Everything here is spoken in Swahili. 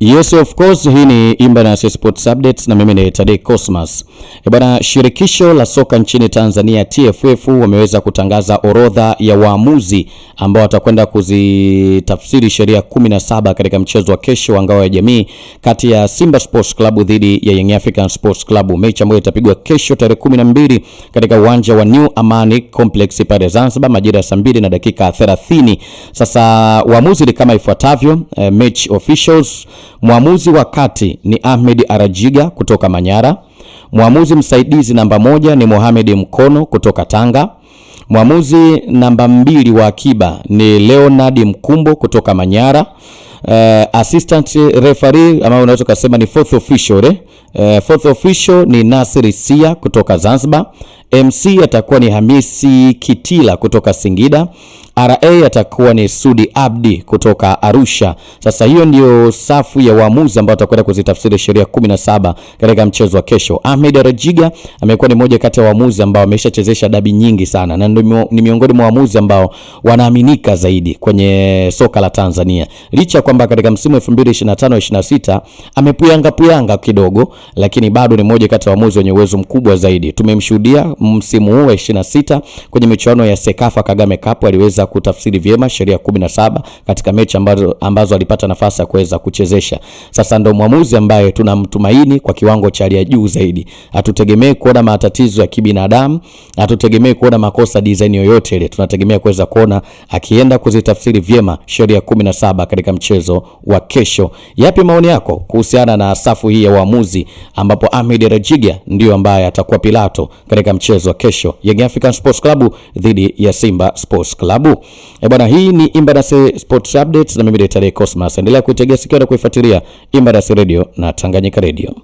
Yes, of course, hii ni Imbalance Sports Updates na mimi ni Tadei Cosmas. Bwana, shirikisho la soka nchini Tanzania TFF wameweza kutangaza orodha ya waamuzi ambao watakwenda kuzitafsiri sheria 17 katika mchezo wa kesho wa ngao ya jamii kati ya Simba Sports Club dhidi ya Young African Sports Club, mechi ambayo itapigwa kesho tarehe 12 katika uwanja wa New Amani Complex pale Zanzibar majira ya saa 2 na dakika 30. Sasa waamuzi ni kama ifuatavyo. Match officials: mwamuzi wa kati ni Ahmed Arajiga kutoka Manyara. Mwamuzi msaidizi namba 1 ni Mohamed Mkono kutoka Tanga. Mwamuzi namba 2 wa akiba ni Leonard Mkumbo kutoka Manyara. Assistant referee ama unaweza kusema ni fourth official fourth official ni Nasir Sia kutoka Zanzibar. MC atakuwa ni Hamisi Kitila kutoka Singida. RA atakuwa ni Sudi Abdi kutoka Arusha. Sasa hiyo ndio safu ya waamuzi ambao watakwenda kuzitafsiri sheria 17 katika mchezo wa kesho. Ahmed Arajiga amekuwa ni mmoja kati ya waamuzi ambao ameshachezesha dabi nyingi sana na ni miongoni mwa waamuzi ambao wanaaminika zaidi kwenye soka la Tanzania. Licha kwamba katika msimu 2025-26 amepuyanga kidogo, lakini bado ni mmoja kati ya waamuzi wenye uwezo mkubwa zaidi. Tumemshuhudia msimu huu wa 26 kwenye michuano ya Sekafa Kagame Cup aliweza kutafsiri vyema sheria 17 katika mechi ambazo alipata nafasi ya kuweza kuchezesha. Sasa ndo mwamuzi ambaye tunamtumaini kwa kiwango cha hali ya juu zaidi. Hatutegemei kuona matatizo ya kibinadamu, hatutegemei kuona makosa design yoyote ile. Tunategemea kuweza kuona akienda kuzitafsiri vyema sheria 17 katika mchezo wa kesho. Yapi maoni yako kuhusiana na safu hii ya waamuzi ambapo Ahmed Arajiga ndio ambaye atakuwa pilato katika mchezo wa kesho, Young African Sports Club dhidi ya Simba Sports Club? Bwana, hii ni Imbalance Sports Updates na mimi ni Tadei Cosmas. Endelea kuitegea sikio na kuifuatilia Imbalance Radio na Tanganyika Radio.